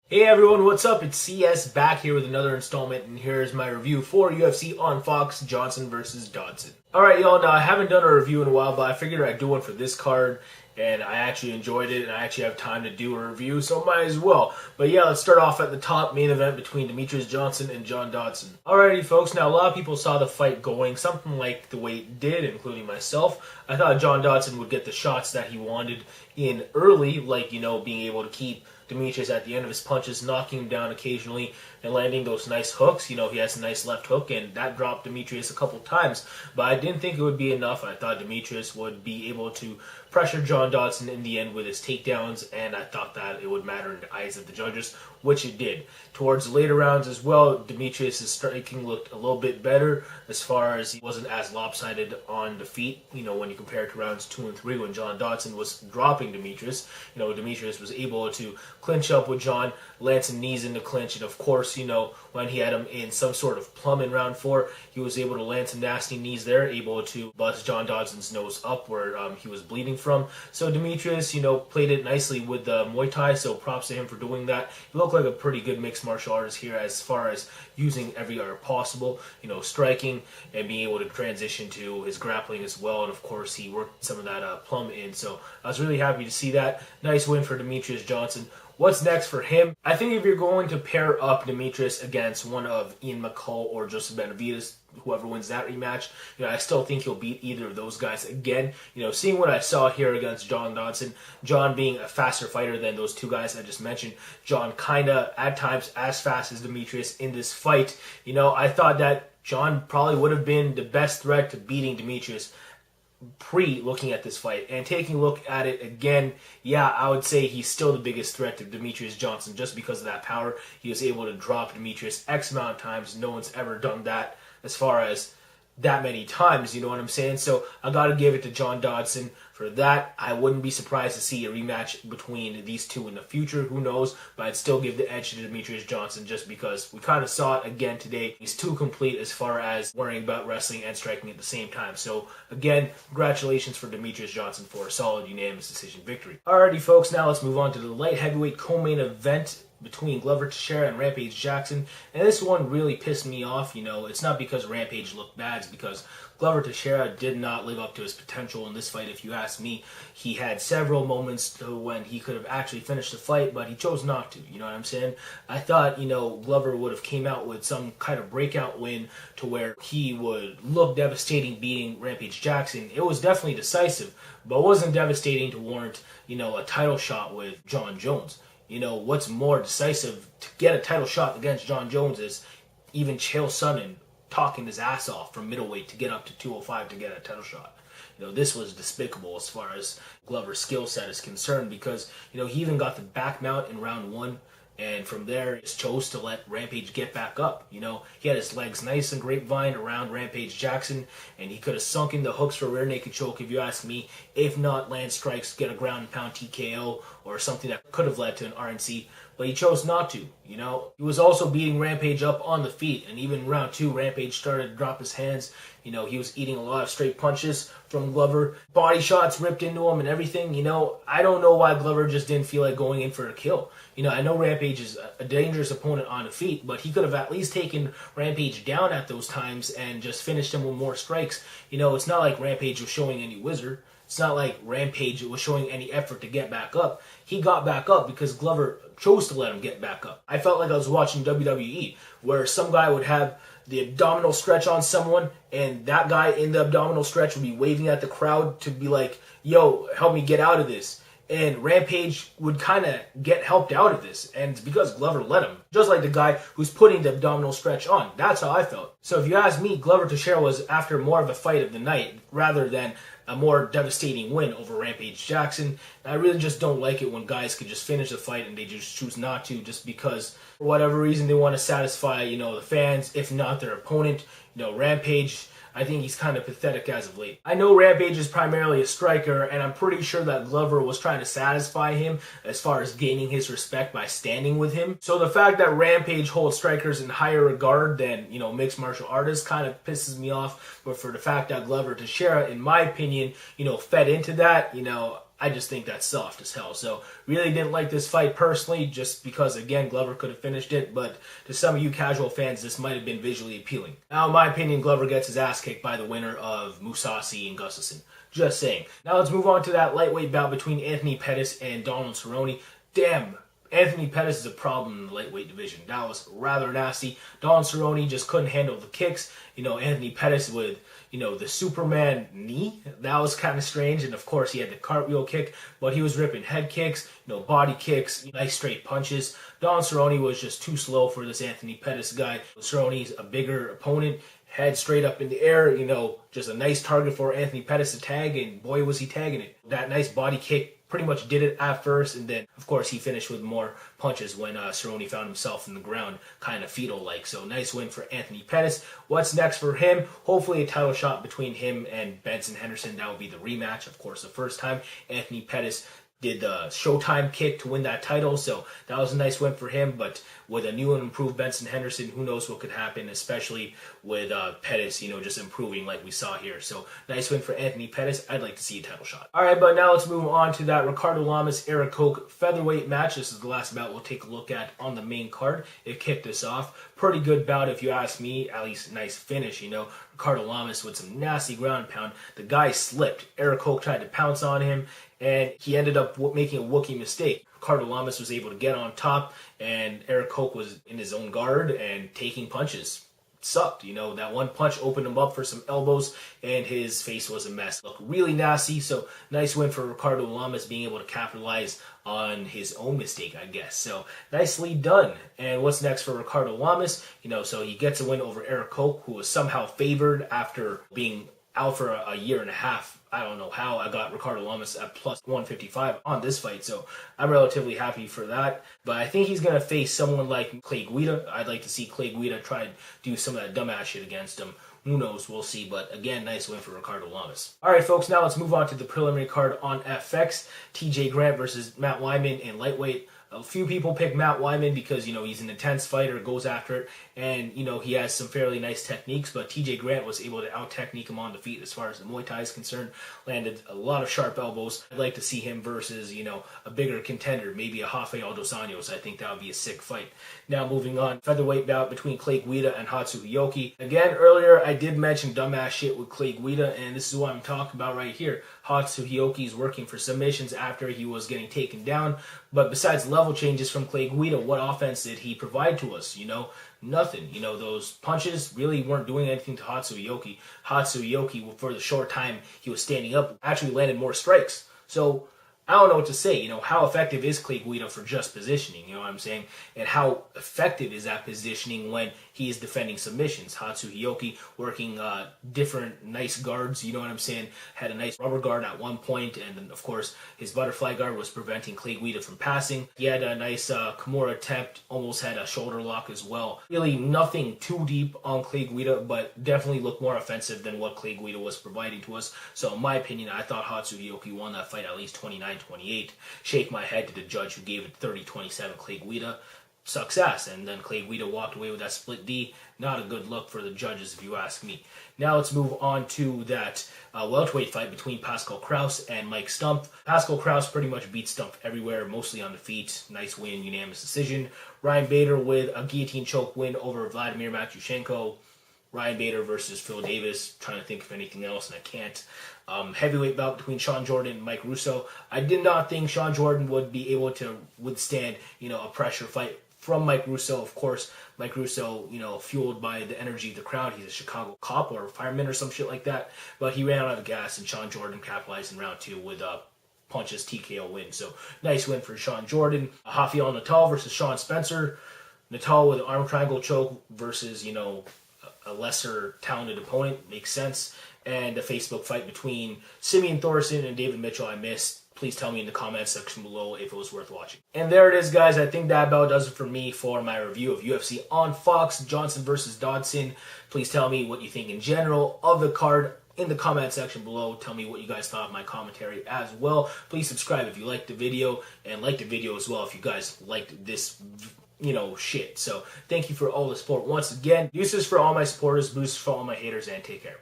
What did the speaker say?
Hey everyone, what's up? It's CS back here with another installment, and here's my review for UFC on Fox, Johnson versus Dodson. Alright y'all, now I haven't done a review in a while, but I figured I'd do one for this card, and I actually enjoyed it, and I actually have time to do a review, so might as well. But yeah, let's start off at the top, main event between Demetrious Johnson and John Dodson. Alrighty folks, now a lot of people saw the fight going something like the way it did, including myself. I thought John Dodson would get the shots that he wanted in early, like, being able to keep Demetrious at the end of his punches, knocking him down occasionally and landing those nice hooks. He has a nice left hook, and that dropped Demetrious a couple times. But I didn't think it would be enough. I thought Demetrious would be able to pressure John Dodson in the end with his takedowns, and I thought that it would matter in the eyes of the judges, which it did. Towards the later rounds as well, Demetrious' striking looked a little bit better as far as he wasn't as lopsided on the feet, when you compare it to rounds 2 and 3 when John Dodson was dropping Demetrious. Demetrious was able to clinch up with John, land some knees in the clinch, and of course, when he had him in some sort of plum in round 4, he was able to land some nasty knees there, able to bust John Dodson's nose up where he was bleeding from. So Demetrious, played it nicely with the Muay Thai, so props to him for doing that. He looked like a pretty good mixed martial artist here as far as using every art possible, striking and being able to transition to his grappling as well. And of course, he worked some of that plum in, so I was really happy to see that. Nice win for Demetrious Johnson. What's next for him? I think if you're going to pair up Demetrious against one of Ian McCall or Joseph Benavidez, whoever wins that rematch, I still think he'll beat either of those guys again. Seeing what I saw here against John Dodson, John being a faster fighter than those two guys I just mentioned, John kind of at times as fast as Demetrious in this fight. I thought that John probably would have been the best threat to beating Demetrious pre-looking at this fight, and taking a look at it again, yeah, I would say he's still the biggest threat to Demetrious Johnson just because of that power. He was able to drop Demetrious X amount of times. No one's ever done that as far as that many times, you know what I'm saying? So I gotta give it to John Dodson for that. I wouldn't be surprised to see a rematch between these two in the future. Who knows? But I'd still give the edge to Demetrious Johnson just because we kind of saw it again today. He's too complete as far as worrying about wrestling and striking at the same time. So again, congratulations for Demetrious Johnson for a solid unanimous decision victory. Alrighty folks, now let's move on to the light heavyweight co-main event between Glover Teixeira and Rampage Jackson. And this one really pissed me off. It's not because Rampage looked bad, it's because Glover Teixeira did not live up to his potential in this fight, if you ask me. He had several moments when he could have actually finished the fight, but he chose not to, you know what I'm saying? I thought, Glover would have came out with some kind of breakout win to where he would look devastating beating Rampage Jackson. It was definitely decisive, but it wasn't devastating to warrant, a title shot with John Jones. What's more decisive to get a title shot against John Jones is even Chael Sonnen talking his ass off from middleweight to get up to 205 to get a title shot. This was despicable as far as Glover's skill set is concerned because, he even got the back mount in round 1. And from there, he chose to let Rampage get back up. He had his legs nice and grapevine around Rampage Jackson, and he could have sunk in the hooks for a rear naked choke, if you ask me. If not, land strikes, get a ground and pound TKO, or something that could have led to an RNC. But he chose not to, He was also beating Rampage up on the feet, and even in round 2, Rampage started to drop his hands. He was eating a lot of straight punches from Glover. Body shots ripped into him and everything. I don't know why Glover just didn't feel like going in for a kill. I know Rampage is a dangerous opponent on the feet, but he could have at least taken Rampage down at those times and just finished him with more strikes. It's not like Rampage was showing any wizard. It's not like Rampage was showing any effort to get back up. He got back up because Glover chose to let him get back up. I felt like I was watching WWE, where some guy would have the abdominal stretch on someone, and that guy in the abdominal stretch would be waving at the crowd to be like, yo, help me get out of this. And Rampage would kind of get helped out of this, and it's because Glover let him. Just like the guy who's putting the abdominal stretch on. That's how I felt. So if you ask me, Glover Teixeira was after more of a fight of the night, rather than a more devastating win over Rampage Jackson. And I really just don't like it when guys could just finish the fight and they just choose not to, just because for whatever reason they want to satisfy, the fans, if not their opponent. Rampage, I think he's kind of pathetic as of late. I know Rampage is primarily a striker, and I'm pretty sure that Glover was trying to satisfy him as far as gaining his respect by standing with him. So the fact that Rampage holds strikers in higher regard than, mixed martial artists kind of pisses me off. But for the fact that Glover Teixeira, in my opinion, fed into that, I just think that's soft as hell. So really didn't like this fight personally, just because, again, Glover could have finished it. But to some of you casual fans, this might have been visually appealing. Now, in my opinion, Glover gets his ass kicked by the winner of Mousasi and Gustafsson. Just saying. Now let's move on to that lightweight bout between Anthony Pettis and Donald Cerrone. Damn, Anthony Pettis is a problem in the lightweight division. That was rather nasty. Donald Cerrone just couldn't handle the kicks. Anthony Pettis with, the Superman knee. That was kind of strange. And of course, he had the cartwheel kick, but he was ripping head kicks, body kicks, nice straight punches. Donald Cerrone was just too slow for this Anthony Pettis guy. Cerrone's a bigger opponent. Head straight up in the air, just a nice target for Anthony Pettis to tag, and boy was he tagging it. That nice body kick pretty much did it at first, and then, of course, he finished with more punches when Cerrone found himself in the ground, kind of fetal-like. So, nice win for Anthony Pettis. What's next for him? Hopefully a title shot between him and Benson Henderson. That will be the rematch. Of course, the first time Anthony Pettis did the Showtime kick to win that title, so that was a nice win for him. But with a new and improved Benson Henderson, who knows what could happen, especially with Pettis, just improving like we saw here. So nice win for Anthony Pettis. I'd like to see a title shot. All right, but now let's move on to that Ricardo Lamas, Eric Koch featherweight match. This is the last bout we'll take a look at on the main card. It kicked us off. Pretty good bout if you ask me, at least nice finish, Ricardo Lamas with some nasty ground and pound. The guy slipped. Eric Koch tried to pounce on him, and he ended up making a Wookiee mistake. Ricardo Lamas was able to get on top, and Eric Koch was in his own guard and taking punches. Sucked, that one punch opened him up for some elbows, and his face was a mess. Looked really nasty, so nice win for Ricardo Lamas being able to capitalize on his own mistake, I guess. So nicely done. And what's next for Ricardo Lamas? So he gets a win over Eric Koch, who was somehow favored after being out for a year and a half. I don't know how. I got Ricardo Lamas at plus 155 on this fight, so I'm relatively happy for that. But I think he's going to face someone like Clay Guida. I'd like to see Clay Guida try and do some of that dumbass shit against him. Who knows? We'll see. But again, nice win for Ricardo Lamas. All right, folks, now let's move on to the preliminary card on FX. TJ Grant versus Matt Wyman in lightweight. A few people pick Matt Wyman because, he's an intense fighter, goes after it, and, he has some fairly nice techniques, but TJ Grant was able to out-technique him on the feet as far as the Muay Thai is concerned, landed a lot of sharp elbows. I'd like to see him versus, a bigger contender, maybe a Rafael dos Anjos. I think that would be a sick fight. Now, moving on, featherweight bout between Clay Guida and Hatsu Hioki. Again, earlier, I did mention dumbass shit with Clay Guida, and this is what I'm talking about right here. Hatsu Hioki is working for submissions after he was getting taken down, but besides level changes from Clay Guida, what offense did he provide to us? Nothing. Those punches really weren't doing anything to Hatsu Hioki. Hatsu Hioki, for the short time he was standing up, actually landed more strikes. So I don't know what to say. How effective is Clay Guida for just positioning? You know what I'm saying? And how effective is that positioning when he is defending submissions? Hatsu Hioki working different nice guards, you know what I'm saying? Had a nice rubber guard at one point, and then, of course, his butterfly guard was preventing Clay Guida from passing. He had a nice Kimura attempt, almost had a shoulder lock as well. Really nothing too deep on Clay Guida, but definitely looked more offensive than what Clay Guida was providing to us. So in my opinion, I thought Hatsu Hioki won that fight at least 29-28. Shake my head to the judge who gave it 30-27 Clay Guida. Success. And then Clay Guida walked away with that split D. Not a good look for the judges, if you ask me. Now let's move on to that welterweight fight between Pascal Krauss and Mike Stumpf. Pascal Krauss pretty much beat Stumpf everywhere, mostly on the feet. Nice win, unanimous decision. Ryan Bader with a guillotine choke win over Vladimir Matyushenko. Ryan Bader versus Phil Davis. Trying to think of anything else, and I can't. Heavyweight bout between Sean Jordan and Mike Russow. I did not think Sean Jordan would be able to withstand, a pressure fight from Mike Russow. Of course, Mike Russow, fueled by the energy of the crowd. He's a Chicago cop or fireman or some shit like that. But he ran out of gas, and Sean Jordan capitalized in round 2 with punches TKO win. So nice win for Sean Jordan. Rafael Natal versus Sean Spencer. Natal with an arm triangle choke versus, a lesser talented opponent. Makes sense. And a Facebook fight between Simeon Thoresen and David Mitchell I missed. Please tell me in the comments section below if it was worth watching. And there it is, guys. I think that about does it for me for my review of UFC on Fox, Johnson versus Dodson. Please tell me what you think in general of the card in the comment section below. Tell me what you guys thought of my commentary as well. Please subscribe if you liked the video, and like the video as well if you guys liked this shit. So thank you for all the support once again. Uses for all my supporters, boosts for all my haters, and take care.